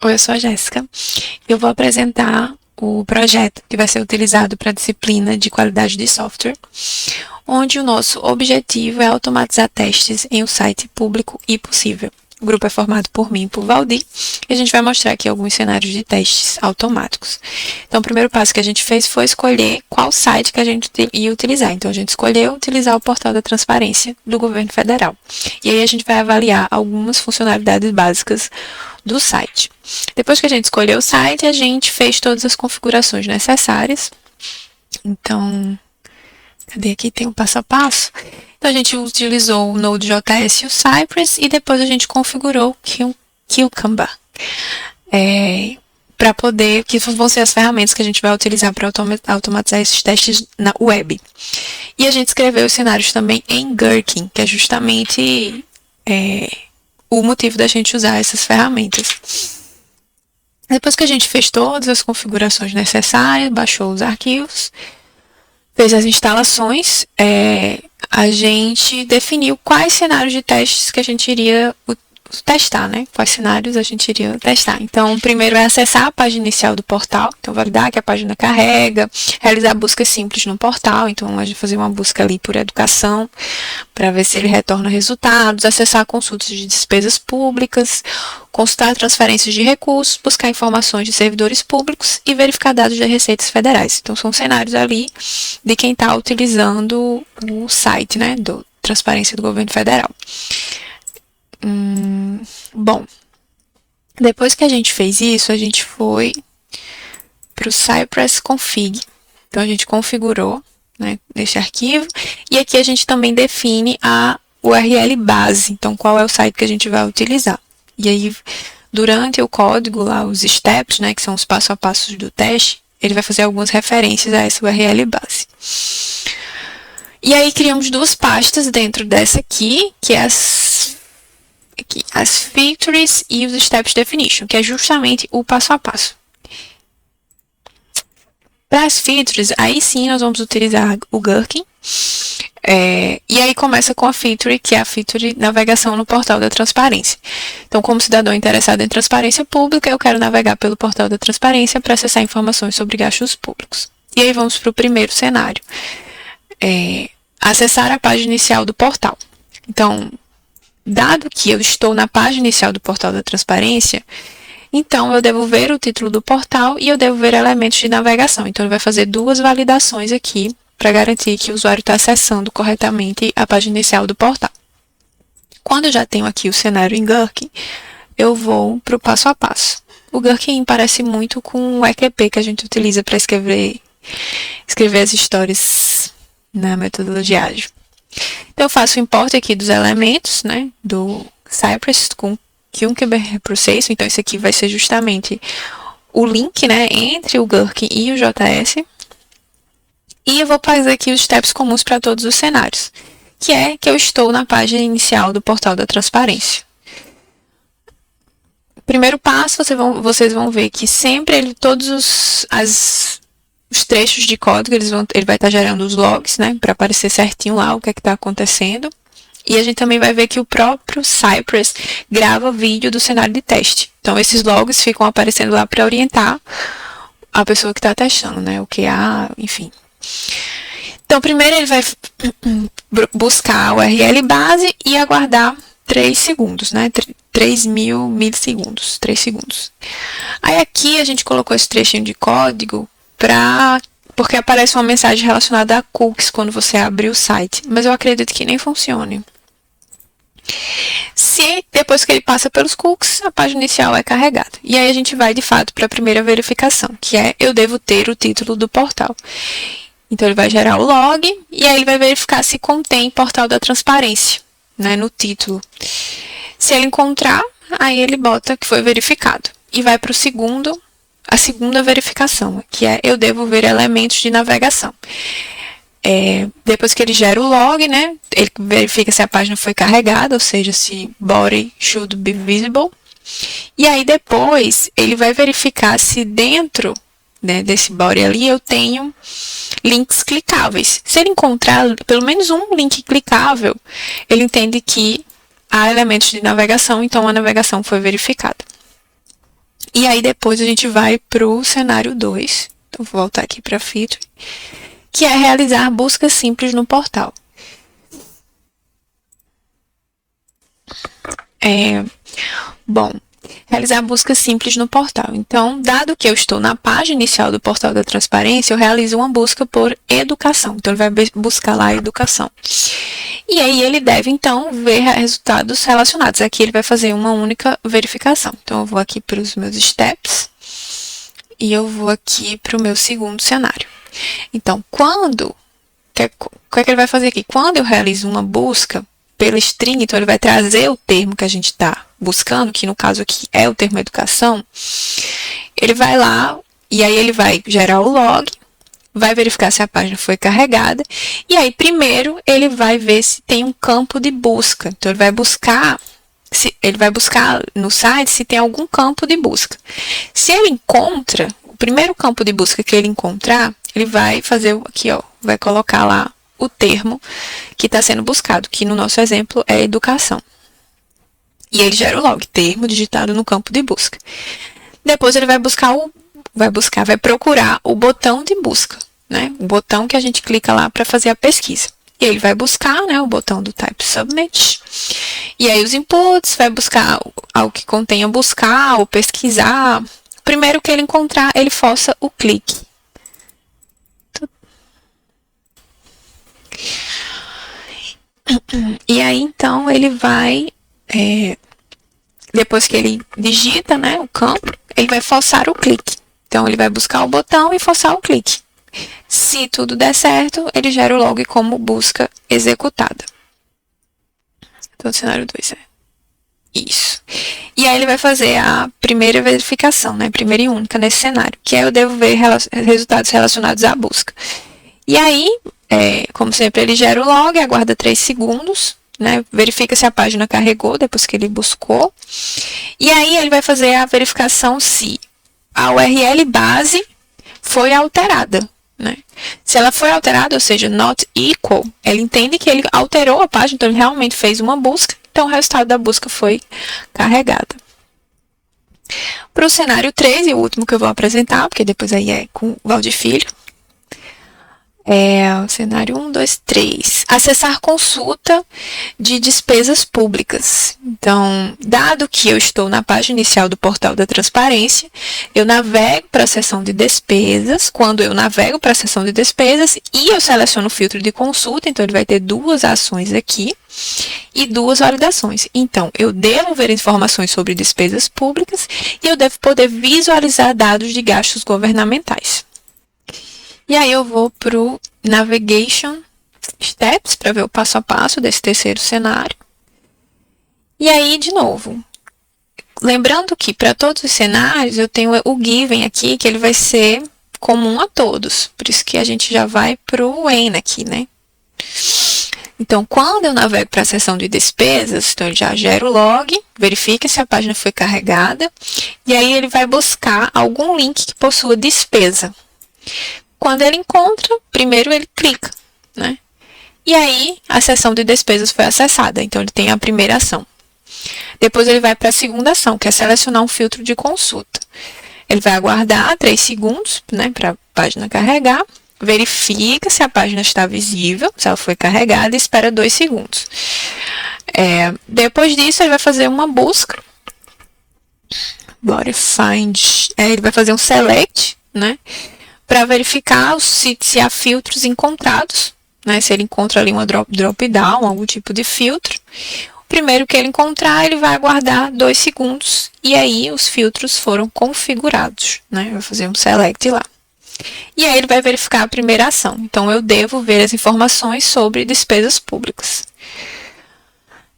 Oi, eu sou a Jéssica. Eu vou apresentar o projeto que vai ser utilizado para a disciplina de qualidade de software, onde o nosso objetivo é automatizar testes em um site público e possível. O grupo é formado por mim e por Valdir, e a gente vai mostrar aqui alguns cenários de testes automáticos. Então, o primeiro passo que a gente fez foi escolher qual site que a gente ia utilizar. Então, a gente escolheu utilizar o portal da transparência do governo federal. E aí a gente vai avaliar algumas funcionalidades básicas do site. Depois que a gente escolheu o site, a gente fez todas as configurações necessárias. Então, cadê aqui? Tem um passo a passo. Então, a gente utilizou o Node.js e o Cypress e depois a gente configurou o Cucumber. Para poder, que vão ser as ferramentas que a gente vai utilizar para automatizar esses testes na web. E a gente escreveu os cenários também em Gherkin, que é justamente o motivo da gente usar essas ferramentas. Depois que a gente fez todas as configurações necessárias, baixou os arquivos, fez as instalações, a gente definiu quais cenários de testes que a gente iria testar, né? Quais cenários a gente iria testar. Então, o primeiro é acessar a página inicial do portal. Então, validar que a página carrega, realizar buscas simples no portal. Então, a gente fazer uma busca ali por educação, para ver se ele retorna resultados, acessar consultas de despesas públicas, consultar transferências de recursos, buscar informações de servidores públicos e verificar dados das receitas federais. Então, são cenários ali de quem está utilizando o site, né, do Transparência do Governo Federal. Bom, depois que a gente fez isso, a gente foi para o Cypress Config. Então, a gente configurou, né, nesse arquivo. E aqui a gente também define a URL base. Então, qual é o site que a gente vai utilizar. E aí, durante o código lá, os steps, né, que são os passo a passos do teste, ele vai fazer algumas referências a essa URL base. E aí, criamos duas pastas dentro dessa aqui, que é as features e os steps definition, que é justamente o passo a passo. Para as features, aí sim nós vamos utilizar o Gherkin. E aí começa com a feature, que é a feature navegação no portal da transparência. Então, como cidadão interessado em transparência pública, eu quero navegar pelo portal da transparência para acessar informações sobre gastos públicos. E aí vamos para o primeiro cenário. Acessar a página inicial do portal. Então, dado que eu estou na página inicial do portal da transparência, então eu devo ver o título do portal e eu devo ver elementos de navegação. Então, ele vai fazer duas validações aqui para garantir que o usuário está acessando corretamente a página inicial do portal. Quando eu já tenho aqui o cenário em Gherkin, eu vou para o passo a passo. O Gherkin parece muito com o EQP que a gente utiliza para escrever as histórias na metodologia ágil. Então, eu faço o import aqui dos elementos, né, do Cypress com Cucumber Processing. Então, esse aqui vai ser justamente o link, né, entre o Gherkin e o JS. E eu vou fazer aqui os steps comuns para todos os cenários, que é que eu estou na página inicial do portal da transparência. Primeiro passo, vocês vão ver que sempre todos os trechos de código, ele vai estar gerando os logs, né, para aparecer certinho lá o que é que está acontecendo. E a gente também vai ver que o próprio Cypress grava vídeo do cenário de teste. Então, esses logs ficam aparecendo lá para orientar a pessoa que está testando, né, o QA, enfim. Então, primeiro ele vai buscar a URL base e aguardar 3 segundos, né, 3.000 milissegundos, 3 segundos. Aí aqui a gente colocou esse trechinho de código porque aparece uma mensagem relacionada a cookies quando você abre o site, mas eu acredito que nem funcione. Se depois que ele passa pelos cookies, a página inicial é carregada. E aí a gente vai de fato para a primeira verificação, que é eu devo ter o título do portal. Então ele vai gerar o log e aí ele vai verificar se contém portal da transparência, né, no título. Se ele encontrar, aí ele bota que foi verificado e vai para a segunda verificação, que é eu devo ver elementos de navegação. Depois que ele gera o log, né, ele verifica se a página foi carregada, ou seja, se body should be visible. E aí depois ele vai verificar se dentro, né, desse body ali eu tenho links clicáveis. Se ele encontrar pelo menos um link clicável, ele entende que há elementos de navegação, então a navegação foi verificada. E aí depois a gente vai para o cenário 2. Então vou voltar aqui para Feature, que é realizar buscas simples no portal. Bom, realizar buscas simples no portal. Então, dado que eu estou na página inicial do portal da transparência, eu realizo uma busca por educação. Então, ele vai buscar lá a educação. E aí, ele deve, então, ver resultados relacionados. Aqui, ele vai fazer uma única verificação. Então, eu vou aqui para os meus steps e eu vou aqui para o meu segundo cenário. Então, o que é que ele vai fazer aqui? Quando eu realizo uma busca pela string, então ele vai trazer o termo que a gente está buscando, que no caso aqui é o termo educação. Ele vai lá e aí ele vai gerar o log, vai verificar se a página foi carregada, e aí primeiro ele vai ver se tem um campo de busca. Então ele vai buscar no site se tem algum campo de busca. Se ele encontra, o primeiro campo de busca que ele encontrar, ele vai fazer aqui, ó, vai colocar lá o termo que está sendo buscado, que no nosso exemplo é educação. E ele gera o log, termo digitado no campo de busca. Depois ele vai procurar o botão de busca, né? O botão que a gente clica lá para fazer a pesquisa. E ele vai buscar, né, o botão do Type Submit. E aí os inputs, vai buscar algo que contenha buscar ou pesquisar. Primeiro que ele encontrar, ele força o clique. E aí, então, ele vai, depois que ele digita, né, o campo, ele vai forçar o clique. Então, ele vai buscar o botão e forçar o clique. Se tudo der certo, ele gera o log como busca executada. Então, o cenário 2 é isso. E aí, ele vai fazer a primeira verificação, né, primeira e única nesse cenário, que aí eu devo ver resultados relacionados à busca. E aí, como sempre, ele gera o log, aguarda 3 segundos, né? Verifica se a página carregou depois que ele buscou. E aí ele vai fazer a verificação se a URL base foi alterada, né? Se ela foi alterada, ou seja, not equal, ele entende que ele alterou a página, então ele realmente fez uma busca, então o resultado da busca foi carregada. Para o cenário 3, e o último que eu vou apresentar, porque depois aí é com o Valdir Filho, o cenário 1, 2, 3. Acessar consulta de despesas públicas. Então, dado que eu estou na página inicial do portal da transparência, eu navego para a seção de despesas. Quando eu navego para a seção de despesas e eu seleciono o filtro de consulta, então ele vai ter 2 ações aqui e 2 validações. Então, eu devo ver informações sobre despesas públicas e eu devo poder visualizar dados de gastos governamentais. E aí eu vou para o Navigation Steps, para ver o passo a passo desse terceiro cenário. E aí, de novo, lembrando que para todos os cenários eu tenho o Given aqui, que ele vai ser comum a todos. Por isso que a gente já vai para o When aqui, né? Então, quando eu navego para a seção de despesas, então ele já gera o log, verifica se a página foi carregada, e aí ele vai buscar algum link que possua despesa. Quando ele encontra, primeiro ele clica, né? E aí, a seção de despesas foi acessada. Então, ele tem a primeira ação. Depois, ele vai para a segunda ação, que é selecionar um filtro de consulta. Ele vai aguardar 3 segundos, né, para a página carregar. Verifica se a página está visível, se ela foi carregada, e espera 2 segundos. Depois disso, ele vai fazer uma busca. Body find. Ele vai fazer um select, né? Para verificar se há filtros encontrados, né? Se ele encontra ali uma drop-down, algum tipo de filtro. O primeiro que ele encontrar, ele vai aguardar 2 segundos e aí os filtros foram configurados, né? Vai fazer um select lá. E aí ele vai verificar a primeira ação. Então, eu devo ver as informações sobre despesas públicas.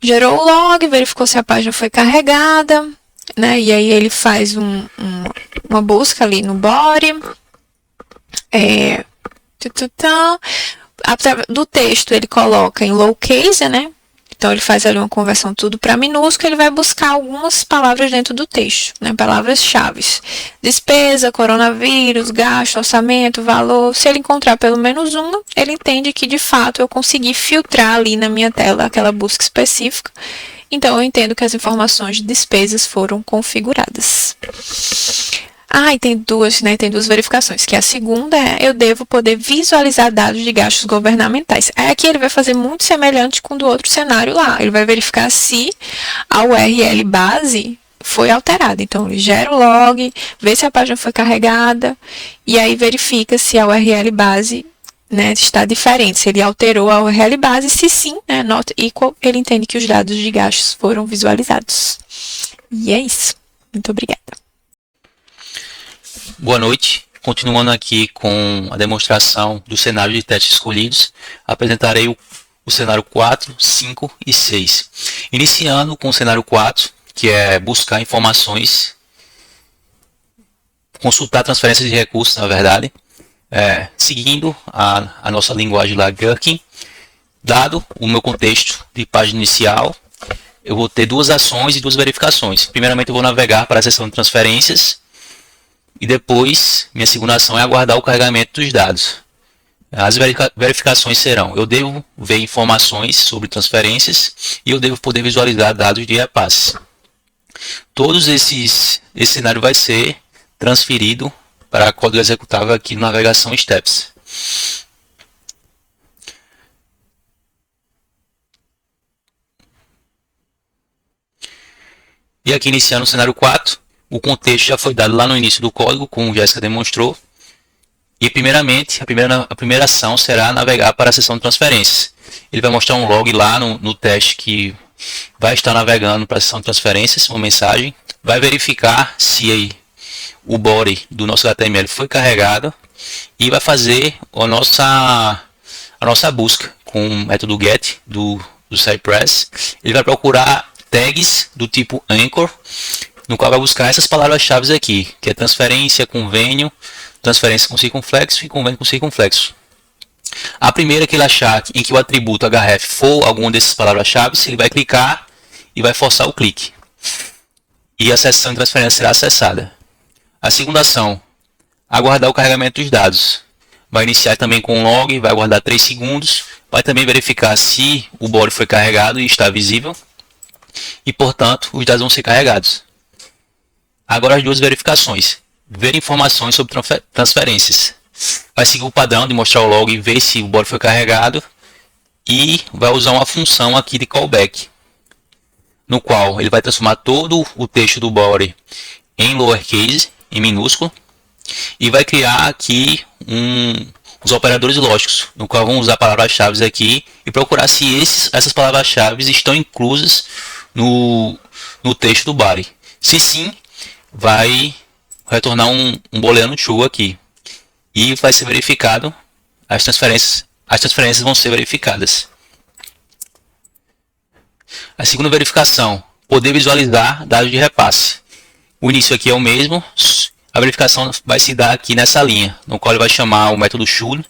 Gerou o log, verificou se a página foi carregada, né? E aí ele faz uma busca ali no body. Do texto ele coloca em lowercase, né? Então ele faz ali uma conversão tudo para minúsculo, ele vai buscar algumas palavras dentro do texto, né? Palavras-chave. Despesa, coronavírus, gasto, orçamento, valor. Se ele encontrar pelo menos uma, ele entende que de fato eu consegui filtrar ali na minha tela aquela busca específica. Então eu entendo que as informações de despesas foram configuradas. Ah, e tem duas, né? Tem duas verificações. Que a segunda é eu devo poder visualizar dados de gastos governamentais. Aí aqui ele vai fazer muito semelhante com o do outro cenário lá. Ele vai verificar se a URL base foi alterada. Então ele gera o log, vê se a página foi carregada e aí verifica se a URL base, né, está diferente. Se ele alterou a URL base, se sim, né, not equal, ele entende que os dados de gastos foram visualizados. E é isso. Muito obrigada. Boa noite. Continuando aqui com a demonstração do cenário de testes escolhidos, apresentarei o cenário 4, 5 e 6. Iniciando com o cenário 4, que é buscar informações, consultar transferências de recursos, na verdade, seguindo a nossa linguagem lá, Gherkin. Dado o meu contexto de página inicial, eu vou ter duas ações e duas verificações. Primeiramente, eu vou navegar para a seção de transferências, e depois, minha segunda ação é aguardar o carregamento dos dados. As verificações serão: eu devo ver informações sobre transferências e eu devo poder visualizar dados de repasse. Todos esse cenário vai ser transferido para código executável aqui na navegação Steps. E aqui iniciando o cenário 4, o contexto já foi dado lá no início do código, como Jéssica demonstrou. E primeiramente, a primeira ação será navegar para a seção de transferências. Ele vai mostrar um log lá no teste que vai estar navegando para a seção de transferências, uma mensagem. Vai verificar se aí o body do nosso HTML foi carregado e vai fazer a nossa busca com o método get do Cypress. Ele vai procurar tags do tipo anchor, no qual vai buscar essas palavras-chave aqui, que é transferência, convênio, transferência com circunflexo e convênio com circunflexo. A primeira que ele achar em que o atributo href for alguma dessas palavras-chave, ele vai clicar e vai forçar o clique. E a seção de transferência será acessada. A segunda ação, aguardar o carregamento dos dados. Vai iniciar também com um log, vai aguardar 3 segundos, vai também verificar se o body foi carregado e está visível. E, portanto, os dados vão ser carregados. Agora as duas verificações. Ver informações sobre transferências. Vai seguir o padrão de mostrar o log e ver se o body foi carregado. E vai usar uma função aqui de callback, no qual ele vai transformar todo o texto do body em lowercase, em minúsculo. E vai criar aqui os operadores lógicos, no qual vão usar palavras-chave aqui e procurar se essas palavras-chave estão inclusas no texto do body. Se sim, vai retornar um booleano true aqui. E vai ser verificado as transferências vão ser verificadas. A segunda verificação, poder visualizar dados de repasse. O início aqui é o mesmo, a verificação vai se dar aqui nessa linha, no qual ele vai chamar o método should,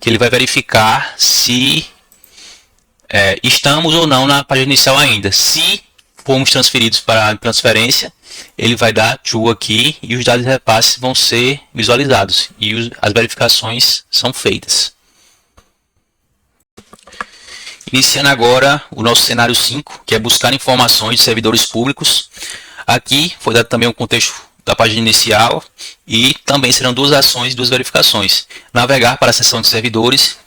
que ele vai verificar se estamos ou não na página inicial ainda. Se formos transferidos para a transferência, ele vai dar true aqui e os dados de repasse vão ser visualizados e as verificações são feitas. Iniciando agora o nosso cenário 5, que é buscar informações de servidores públicos. Aqui foi dado também o contexto da página inicial e também serão duas ações e duas verificações. Navegar para a seção de servidores,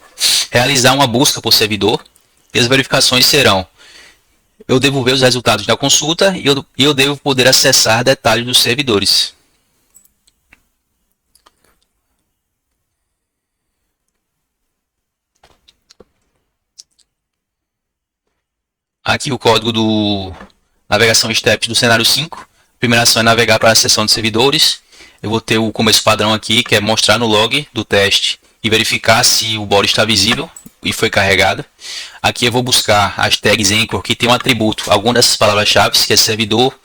realizar uma busca por servidor e as verificações serão: eu devo ver os resultados da consulta e eu devo poder acessar detalhes dos servidores. Aqui o código do navegação steps do cenário 5. A primeira ação é navegar para a seção de servidores. Eu vou ter o começo padrão aqui, que é mostrar no log do teste e verificar se o body está visível e foi carregado. Aqui eu vou buscar as tags anchor que tem um atributo, alguma dessas palavras-chave, que é servidor,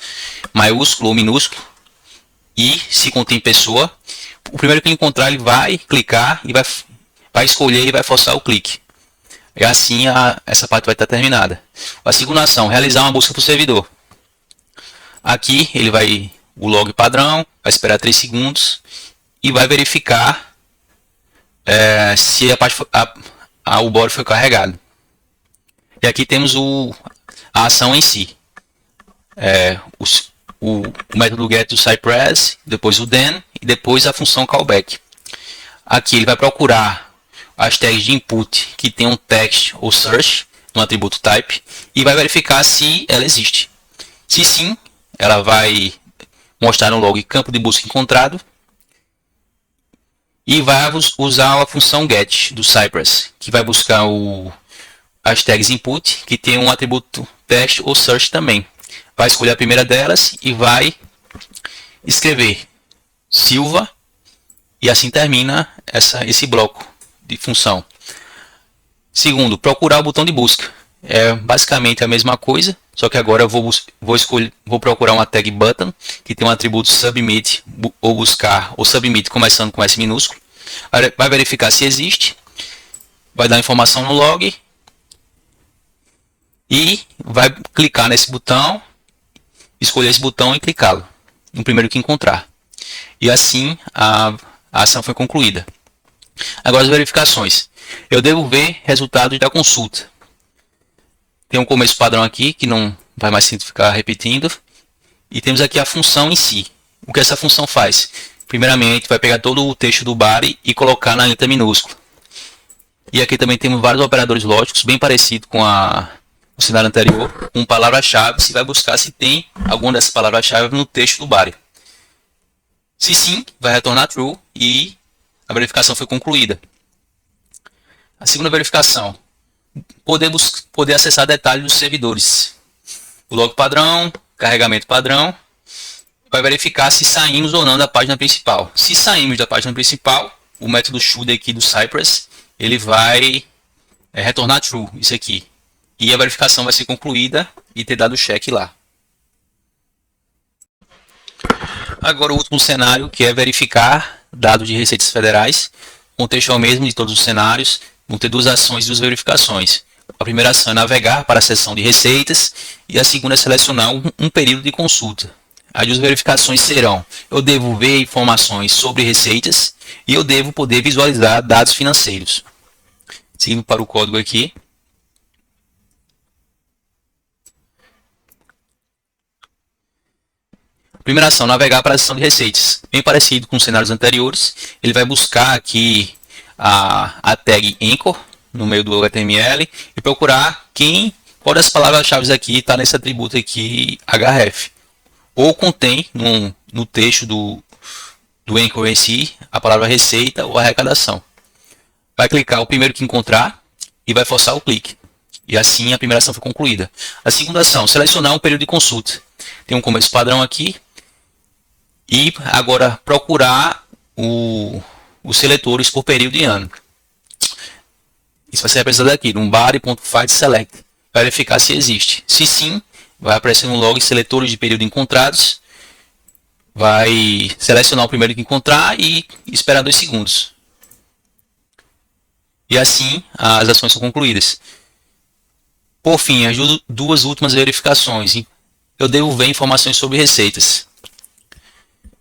maiúsculo ou minúsculo, e se contém pessoa. O primeiro que encontrar, ele vai clicar e vai escolher e vai forçar o clique. E assim essa parte vai estar terminada. A segunda ação, realizar uma busca por servidor. Aqui ele vai, o log padrão, vai esperar 3 segundos e vai verificar se o body foi carregado. E aqui temos a ação em si. o método get do Cypress, depois o then e depois a função callback. Aqui ele vai procurar as tags de input que tem um text ou search no atributo type e vai verificar se ela existe. Se sim, ela vai mostrar no log campo de busca encontrado e vai usar a função get do Cypress, que vai buscar as tags input que tem um atributo text ou search também. Vai escolher a primeira delas e vai escrever Silva e assim termina esse bloco de função. Segundo, procurar o botão de busca. É basicamente a mesma coisa, só que agora eu vou procurar uma tag button que tem um atributo submit ou buscar, ou submit começando com S minúsculo. Vai verificar se existe, vai dar informação no log e vai clicar nesse botão, escolher esse botão e clicá-lo no primeiro que encontrar. E assim a ação foi concluída. Agora as verificações. Eu devo ver resultados da consulta. Tem um começo padrão aqui, que não vai mais ficar repetindo. E temos aqui a função em si. O que essa função faz? Primeiramente, vai pegar todo o texto do body e colocar na letra minúscula. E aqui também temos vários operadores lógicos, bem parecido com o cenário anterior, com palavra-chave. Se vai buscar se tem alguma dessas palavras-chave no texto do body. Se sim, vai retornar true e a verificação foi concluída. A segunda verificação. Poder acessar detalhes dos servidores. O log padrão, carregamento padrão. Vai verificar se saímos ou não da página principal. Se saímos da página principal, o método should aqui do Cypress, ele vai retornar true, isso aqui. E a verificação vai ser concluída e ter dado check lá. Agora o último cenário, que é verificar dados de receitas federais. O contexto é o mesmo de todos os cenários. Vão ter duas ações e duas verificações. A primeira ação é navegar para a seção de receitas e a segunda é selecionar um período de consulta. As duas verificações serão: eu devo ver informações sobre receitas e eu devo poder visualizar dados financeiros. Seguindo para o código aqui. Primeira ação, navegar para a seção de receitas. Bem parecido com os cenários anteriores. Ele vai buscar aqui a tag anchor no meio do HTML e procurar qual das palavras-chave aqui está nesse atributo aqui href. Ou contém no texto do anchor em si a palavra receita ou arrecadação. Vai clicar o primeiro que encontrar e vai forçar o clique. E assim a primeira ação foi concluída. A segunda ação, selecionar um período de consulta. Tem um começo padrão aqui. E agora procurar os seletores por período e ano. Isso vai ser representado aqui, num body.findSelect. Vai verificar se existe. Se sim, vai aparecer no log seletores de período encontrados. Vai selecionar o primeiro que encontrar e esperar 2 segundos. E assim as ações são concluídas. Por fim, as duas últimas verificações. Eu devo ver informações sobre receitas.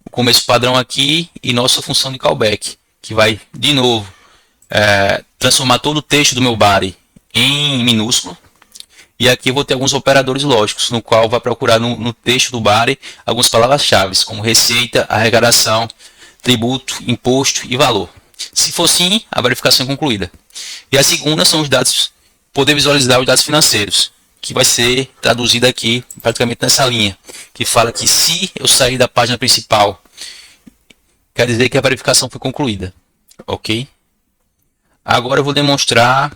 O começo padrão aqui e nossa função de callback, que vai, de novo, transformar todo o texto do meu body em minúsculo. E aqui eu vou ter alguns operadores lógicos, no qual vai procurar no texto do body algumas palavras-chave, como receita, arrecadação, tributo, imposto e valor. Se for sim, a verificação é concluída. E a segunda são os dados, poder visualizar os dados financeiros, que vai ser traduzido aqui praticamente nessa linha, que fala que se eu sair da página principal, quer dizer que a verificação foi concluída. Ok? Agora eu vou demonstrar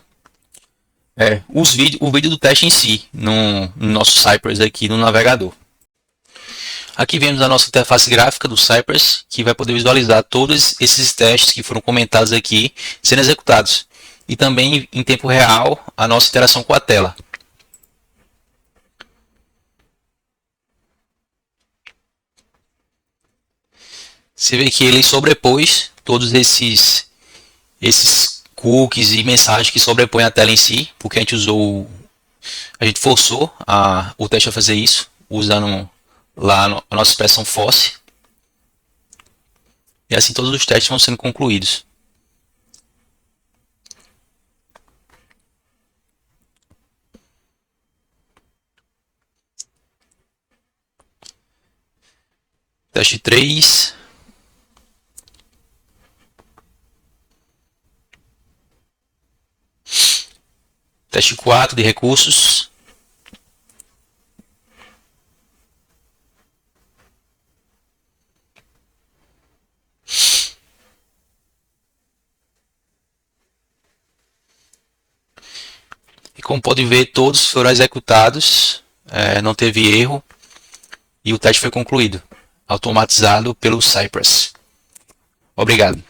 o vídeo do teste em si, no nosso Cypress aqui no navegador. Aqui vemos a nossa interface gráfica do Cypress, que vai poder visualizar todos esses testes que foram comentados aqui sendo executados. E também em tempo real a nossa interação com a tela. Você vê que ele sobrepôs todos esses cookies e mensagens que sobrepõem a tela em si, porque a gente forçou o teste a fazer isso, usando lá a nossa expressão force. E assim todos os testes vão sendo concluídos. Teste 3. Teste 4 de recursos. E como pode ver, todos foram executados, não teve erro e o teste foi concluído, automatizado pelo Cypress. Obrigado.